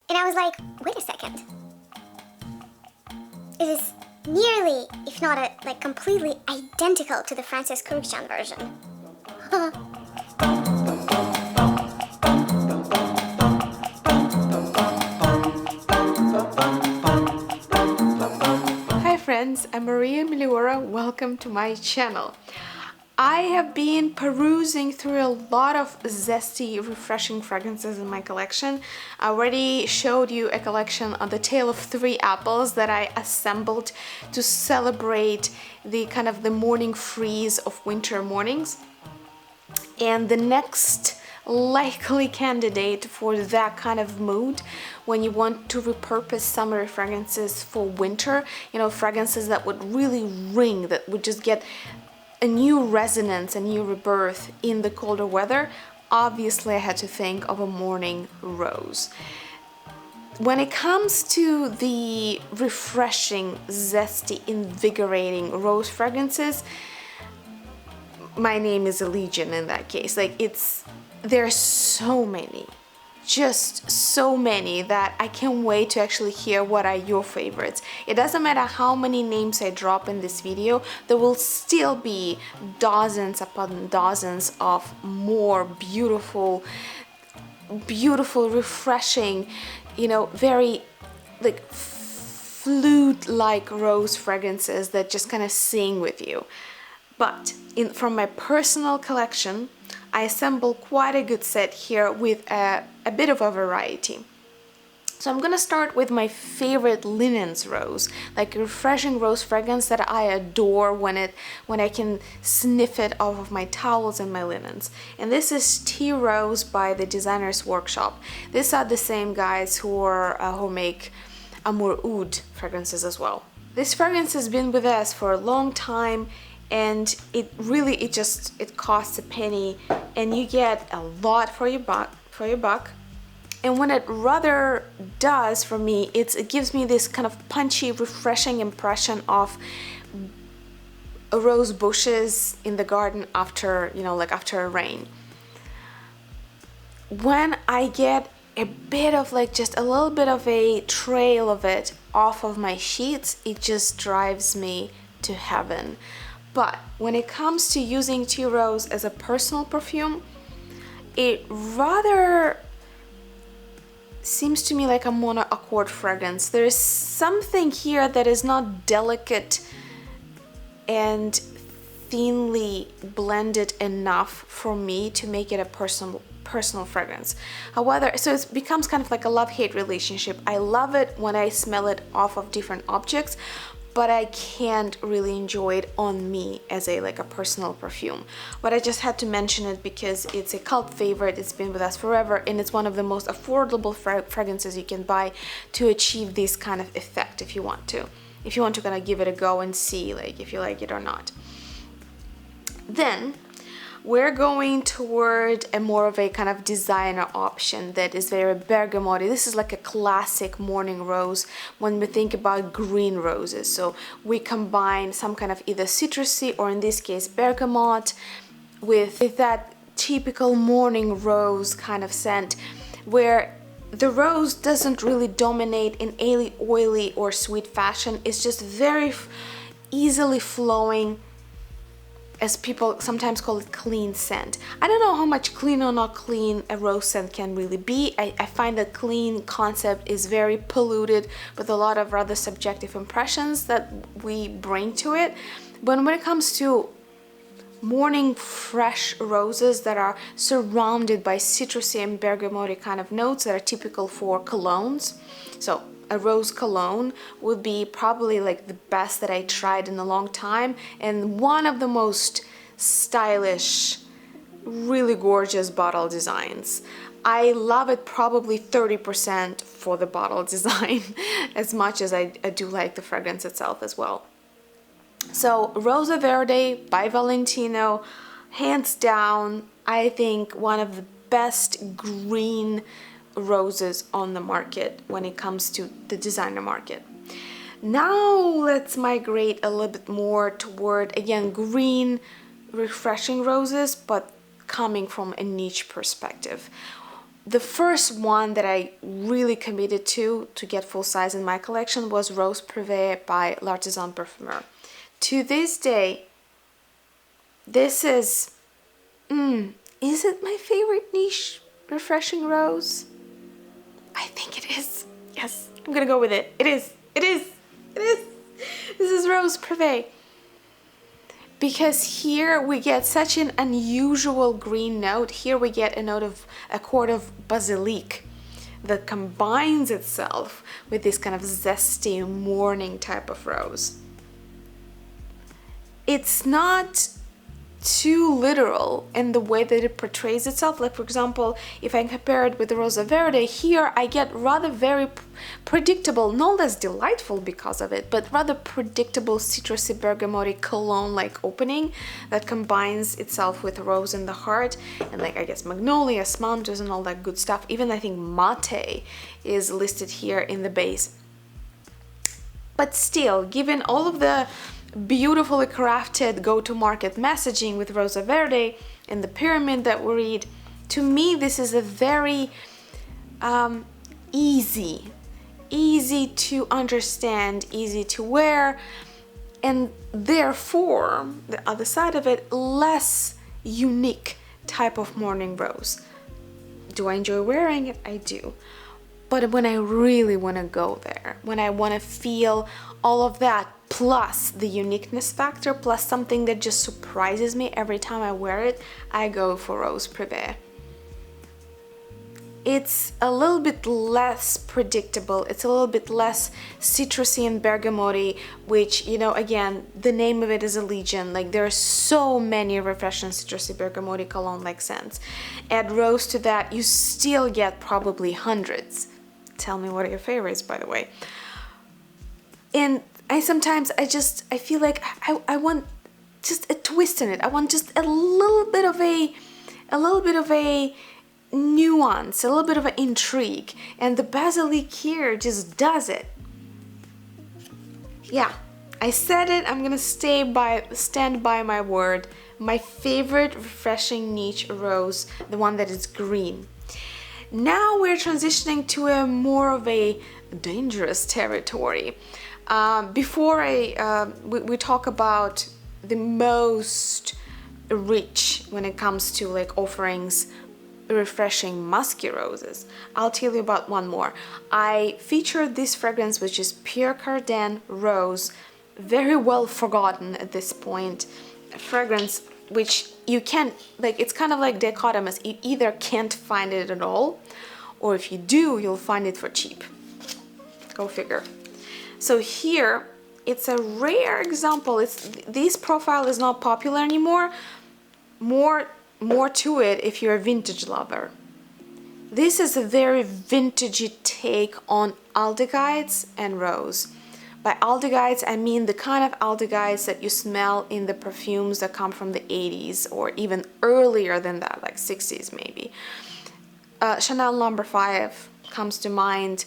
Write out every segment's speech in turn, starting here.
And I was like, wait a second. It is nearly, if not like completely identical to the Francis Kurkdjian version. Hi friends, I'm Maria Meliora. Welcome to my channel. I have been perusing through a lot of zesty, refreshing fragrances in my collection. I already showed you a collection on the tale of 3 apples that I assembled to celebrate the kind of the morning freeze of winter mornings. And the next likely candidate for that kind of mood when you want to repurpose summer fragrances for winter, you know, fragrances that would really ring, that would just get a new resonance, a new rebirth in the colder weather, obviously I had to think of a morning rose. When it comes to the refreshing, zesty, invigorating rose fragrances, my name is a legion in that case. Like there's so many, just so many that I can't wait to actually hear what are your favorites. It doesn't matter how many names I drop in this video, there will still be dozens upon dozens of more beautiful, refreshing, you know, very like flute-like rose fragrances that just kind of sing with you. But from my personal collection, I assembled quite a good set here with a bit of a variety. So I'm gonna start with my favorite linens rose, like a refreshing rose fragrance that I adore when I can sniff it off of my towels and my linens. And this is Tea Rose by the Designer's Workshop. These are the same guys who make Amour Oud fragrances as well. This fragrance has been with us for a long time, and it costs a penny and you get a lot for your buck. And what it rather does for me, it gives me this kind of punchy, refreshing impression of rose bushes in the garden after, you know, like after a rain. When I get a bit of like just a little bit of a trail of it off of my sheets, it just drives me to heaven. But when it comes to using Tea Rose as a personal perfume, it rather seems to me like a mono-accord fragrance. There is something here that is not delicate and thinly blended enough for me to make it a personal fragrance. However, so it becomes kind of like a love-hate relationship. I love it when I smell it off of different objects, but I can't really enjoy it on me as a personal perfume. But I just had to mention it because it's a cult favorite, it's been with us forever, and it's one of the most affordable fragrances you can buy to achieve this kind of effect if you want to kind of give it a go and see like if you like it or not. Then we're going toward a more of a kind of designer option that is very bergamot. This is like a classic morning rose when we think about green roses. So we combine some kind of either citrusy or in this case bergamot with that typical morning rose kind of scent where the rose doesn't really dominate in oily or sweet fashion. It's just very easily flowing, as people sometimes call it, clean scent. I don't know how much clean or not clean a rose scent can really be. I find that clean concept is very polluted with a lot of rather subjective impressions that we bring to it. But when it comes to morning fresh roses that are surrounded by citrusy and bergamoty kind of notes that are typical for colognes, so a rose cologne would be probably like the best that I tried in a long time, and one of the most stylish, really gorgeous bottle designs. I love it probably 30% for the bottle design as much as I do like the fragrance itself as well. So Rosa Verde by Valentino, hands down, I think one of the best green roses on the market when it comes to the designer market. Now let's migrate a little bit more toward, again, green, refreshing roses, but coming from a niche perspective. the first one that I really committed to get full size in my collection was Rose Perfumes by L'Artisan Parfumeur. To this day, this is it my favorite niche refreshing rose? I think it is. Yes, I'm gonna go with it. It is. This is Rose Perfumes. Because here we get such an unusual green note. Here we get a chord of basilic that combines itself with this kind of zesty morning type of rose. It's not too literal in the way that it portrays itself. Like, for example, if I compare it with the Rosa Verde, here I get rather very predictable, no less delightful because of it, but rather predictable citrusy bergamoty cologne-like opening that combines itself with rose in the heart and, like, I guess magnolia, smalmtus and all that good stuff. Even I think mate is listed here in the base. But still, given all of the beautifully crafted go-to-market messaging with Rosa Verde and the pyramid that we read, to me this is a very easy to understand, easy to wear, and therefore the other side of it, less unique type of morning rose. Do I enjoy wearing it? I do. But when I really want to go there, when I want to feel all of that, plus the uniqueness factor, plus something that just surprises me every time I wear it, I go for Rose Perfumes. It's a little bit less predictable, it's a little bit less citrusy and bergamoty, which, you know, again, the name of it is a legion. Like, there are so many refreshing citrusy bergamoty cologne-like scents. Add rose to that, you still get probably hundreds. Tell me what are your favorites, by the way. And I feel like I want just a twist in it. I want just a little bit of a nuance, a little bit of an intrigue, and the basilic here just does it. Yeah, I said it. I'm gonna stand by my word. My favorite refreshing niche rose, the one that is green. Now we're transitioning to a more of a dangerous territory. Before we talk about the most rich when it comes to, like, offerings, refreshing musky roses, I'll tell you about one more. I featured this fragrance, which is Pierre Cardin Rose, very well forgotten at this point, a fragrance which you can't, like, it's kind of like dichotomous. You either can't find it at all, or if you do, you'll find it for cheap. Go figure. So here, it's a rare example. This profile is not popular anymore. More to it if you're a vintage lover. This is a very vintagey take on aldehydes and rose. By aldehydes, I mean the kind of aldehydes that you smell in the perfumes that come from the 80s or even earlier than that, like 60s maybe. Chanel No. 5 comes to mind,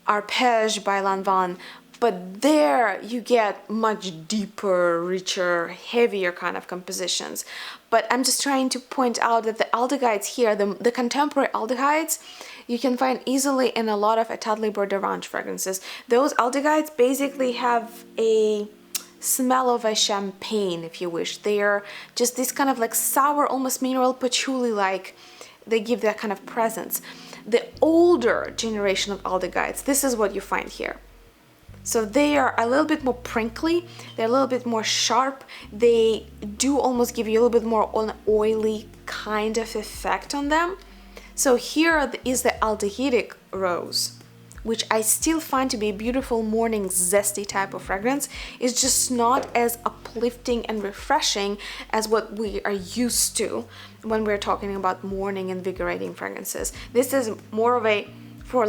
Arpège by Lanvin, but there you get much deeper, richer, heavier kind of compositions. But I'm just trying to point out that the aldehydes here, the contemporary aldehydes, you can find easily in a lot of Atelier Bois d'Orange fragrances. Those aldehydes basically have a smell of a champagne, if you wish. They are just this kind of like sour, almost mineral patchouli-like. They give that kind of presence. The older generation of aldehydes, this is what you find here. So they are a little bit more prinkly, they're a little bit more sharp, they do almost give you a little bit more an oily kind of effect on them. So here is the aldehydic rose, which I still find to be a beautiful morning zesty type of fragrance. It's just not as uplifting and refreshing as what we are used to when we're talking about morning invigorating fragrances. This is more of for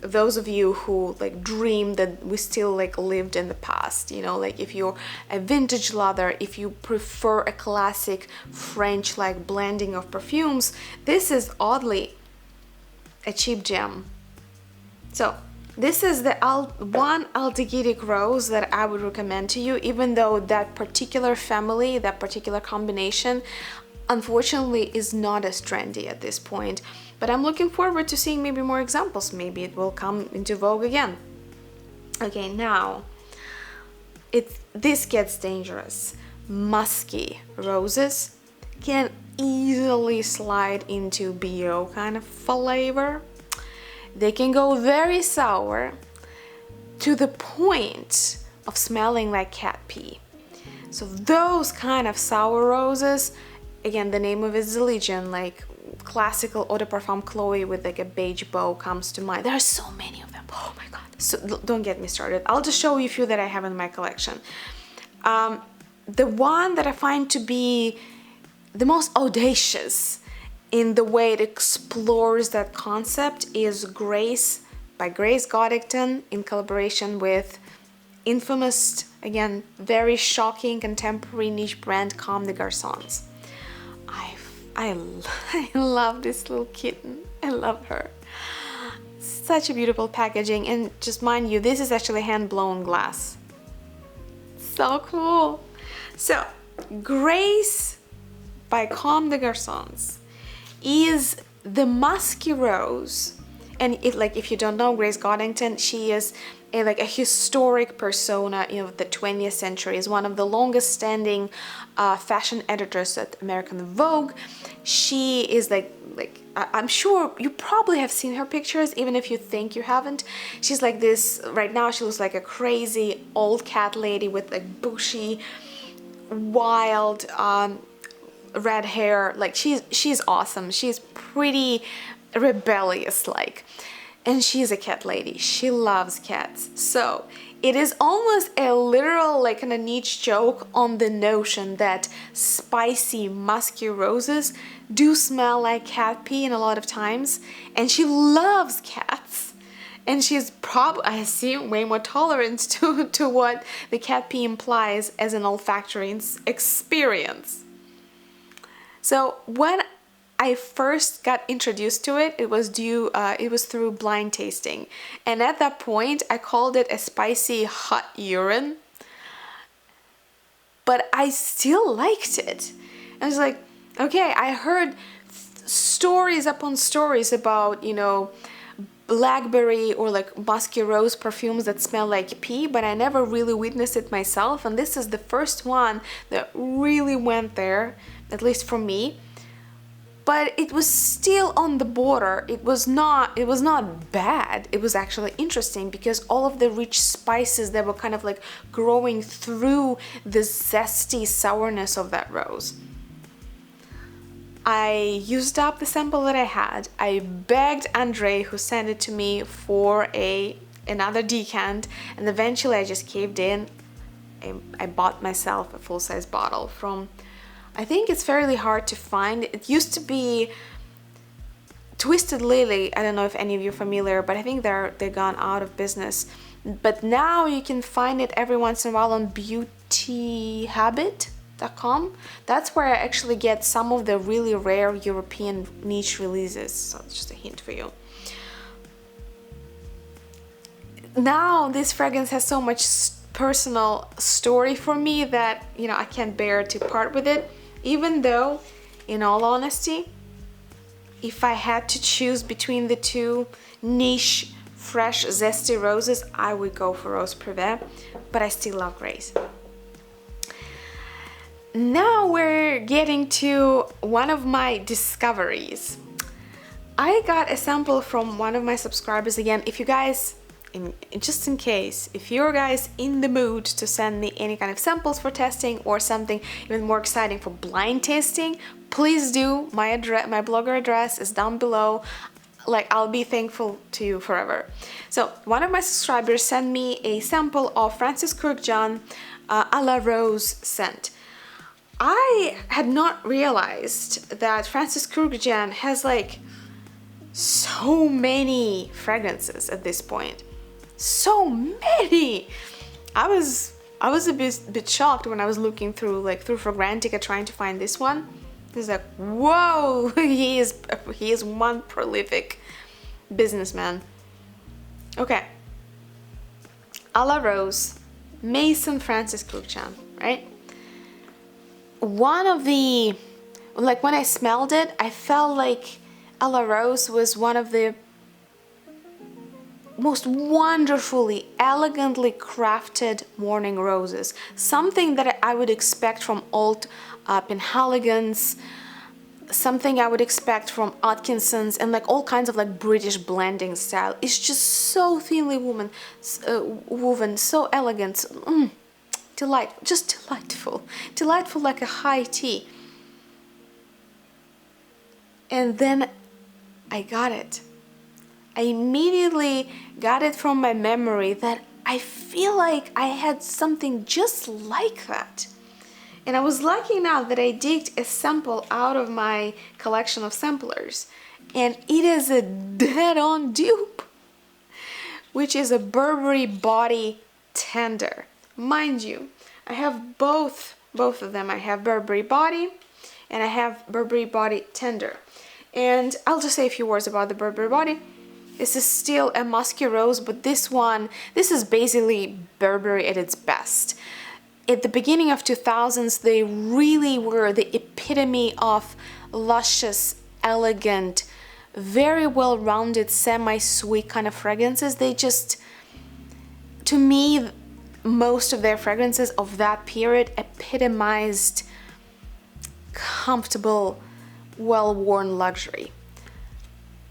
those of you who like dream that we still like lived in the past, you know, like if you're a vintage lover, if you prefer a classic French like blending of perfumes, this is oddly a cheap gem. So this is the one aldehydic rose that I would recommend to you, even though that particular family, that particular combination, unfortunately is not as trendy at this point, but I'm looking forward to seeing maybe more examples. Maybe it will come into vogue again. Okay, now this gets dangerous. Musky roses can easily slide into BO kind of flavor. They can go very sour to the point of smelling like cat pee. So those kind of sour roses, again, the name of it is Legion, like classical eau de parfum Chloe with like a beige bow comes to mind. There are so many of them. Oh my god. So don't get me started. I'll just show you a few that I have in my collection. The one that I find to be the most audacious in the way it explores that concept is Grace by Grace Goddington in collaboration with infamous, again, very shocking contemporary niche brand Comme des Garçons. I love this little kitten. I love her. Such a beautiful packaging, and just mind you, this is actually hand-blown glass. So cool. So, Grace by Comme des Garçons is the musky rose, and it, like, if you don't know Grace Goddington, she is a historic persona of the 20th century, is one of the longest standing fashion editors at American Vogue. She is I'm sure you probably have seen her pictures, even if you think you haven't. She's like this, right now she looks like a crazy old cat lady with like bushy, wild, red hair. Like she's awesome. She's pretty rebellious like. And she's a cat lady. She loves cats. So it is almost a literal like kind of niche joke on the notion that spicy musky roses do smell like cat pee in a lot of times. And she loves cats. And she's probably, I assume, way more tolerant to what the cat pee implies as an olfactory experience. So when I first got introduced to it, it was through blind tasting, and at that point I called it a spicy hot urine, but I still liked it. I was like, okay, I heard stories upon stories about, blackberry or like musky rose perfumes that smell like pee, but I never really witnessed it myself, and this is the first one that really went there, at least for me. But it was still on the border. It was not bad. It was actually interesting because all of the rich spices that were kind of like growing through the zesty sourness of that rose. I used up the sample that I had. I begged Andre, who sent it to me, for another decant, and eventually I just caved in. I bought myself a full-size bottle from, I think it's fairly hard to find. It used to be Twisted Lily. I don't know if any of you are familiar, but I think they're gone out of business. But now you can find it every once in a while on beautyhabit.com. That's where I actually get some of the really rare European niche releases. So it's just a hint for you. Now this fragrance has so much personal story for me that, I can't bear to part with it. Even though, in all honesty, if I had to choose between the two niche, fresh, zesty roses, I would go for Rose Perfumes, but I still love Grace. Now we're getting to one of my discoveries. I got a sample from one of my subscribers. Again, if you guys, just in case, if you're guys in the mood to send me any kind of samples for testing or something even more exciting for blind tasting, please do. My blogger address is down below. Like, I'll be thankful to you forever. So one of my subscribers sent me a sample of Francis Kurkdjian a la Rose scent. I had not realized that Francis Kurkdjian has like so many fragrances at this point. So many! I was a bit shocked when I was looking through Fragrantica trying to find this one. It's like, whoa, he is one prolific businessman. Okay, a la Rose, Maison Francis Kurkdjian, right? One of the like when I smelled it, I felt like a la Rose was one of the most wonderfully, elegantly crafted morning roses. Something that I would expect from old Penhaligon's, something I would expect from Atkinson's, and like all kinds of like British blending style. It's just so thinly woven, so elegant, just delightful like a high tea. And then I got it. I immediately got it from my memory that I feel like I had something just like that. And I was lucky enough that I digged a sample out of my collection of samplers. And it is a dead-on dupe, which is a Burberry Body Tender. Mind you, I have both of them. I have Burberry Body and I have Burberry Body Tender. And I'll just say a few words about the Burberry Body. This is still a musky rose, but this is basically Burberry at its best. At the beginning of 2000s, they really were the epitome of luscious, elegant, very well-rounded, semi-sweet kind of fragrances. They just, to me, most of their fragrances of that period epitomized comfortable, well-worn luxury.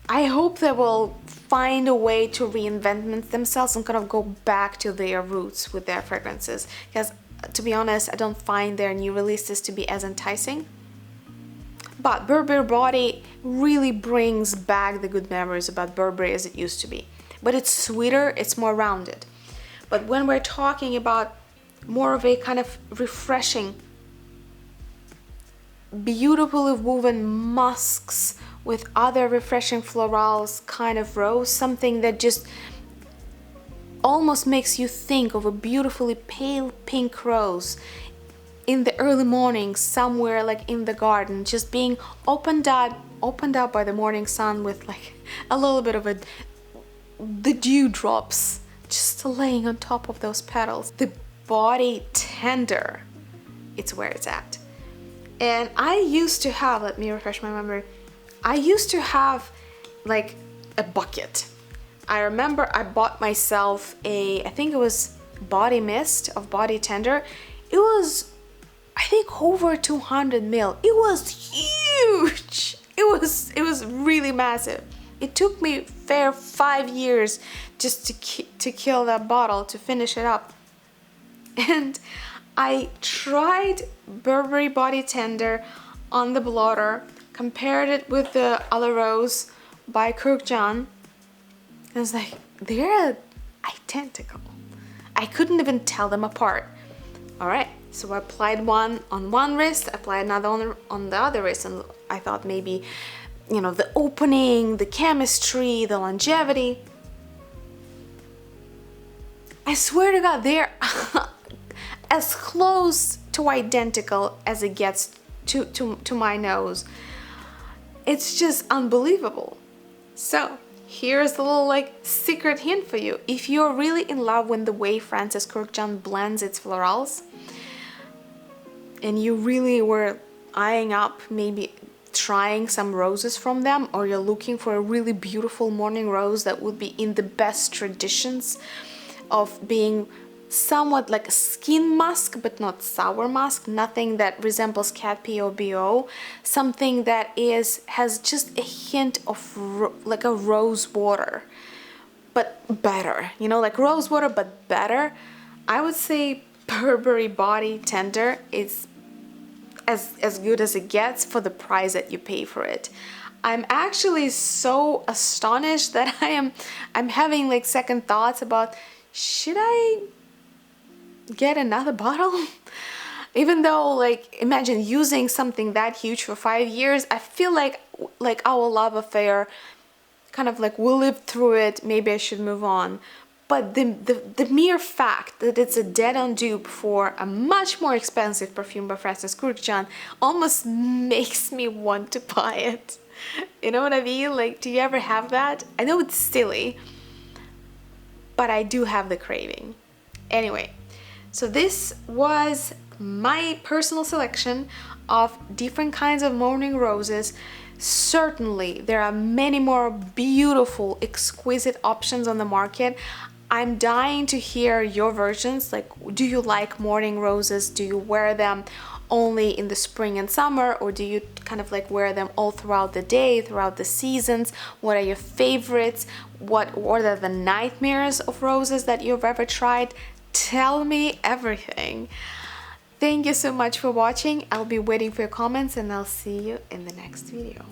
I hope they will find a way to reinvent themselves and kind of go back to their roots with their fragrances, because to be honest, I don't find their new releases to be as enticing. But Burberry Body really brings back the good memories about Burberry as it used to be. But it's sweeter, it's more rounded. But when we're talking about more of a kind of refreshing, beautifully woven musks with other refreshing florals kind of rose, something that just almost makes you think of a beautifully pale pink rose in the early morning somewhere like in the garden, just being opened up by the morning sun with like a little bit of the dewdrops just laying on top of those petals. The Body Tender, it's where it's at. And I used to have, let me refresh my memory, I used to have like a bucket. I remember I bought myself I think it was body mist of Body Tender. It was, I think, over 200 ml. It was huge. It was really massive. It took me fair 5 years just to kill that bottle, to finish it up. And I tried Burberry Body Tender on the blotter, compared it with the A La Rose by Kirkjan. I was like, they're identical. I couldn't even tell them apart. All right, so I applied one on one wrist, applied another on the other wrist, and I thought maybe, the opening, the chemistry, the longevity. I swear to God, they're as close to identical as it gets to my nose. It's just unbelievable. So here's a little secret hint for you. If you're really in love with the way Francis Kurkdjian blends its florals, and you really were eyeing up maybe trying some roses from them, or you're looking for a really beautiful morning rose that would be in the best traditions of being somewhat like a skin musk but not sour musk, nothing that resembles cat pee or BO, something that has just a hint of like a rose water but better, like rose water but better, I would say Burberry Body Tender is as good as it gets for the price that you pay for it. I'm actually so astonished that I'm having second thoughts about, should I get another bottle? Even though imagine using something that huge for 5 years. I feel like our love affair kind of we'll live through it, maybe I should move on. But the mere fact that it's a dead-on dupe for a much more expensive perfume by Francis Kurkdjian almost makes me want to buy it. You know what I mean? Do you ever have that? I know it's silly, but I do have the craving. Anyway, so this was my personal selection of different kinds of morning roses. Certainly, there are many more beautiful, exquisite options on the market. I'm dying to hear your versions. Like, do you like morning roses? Do you wear them only in the spring and summer, or do you kind of like wear them all throughout the day, throughout the seasons? What are your favorites? What are the nightmares of roses that you've ever tried? Tell me everything. Thank you so much for watching. I'll be waiting for your comments, and I'll see you in the next video.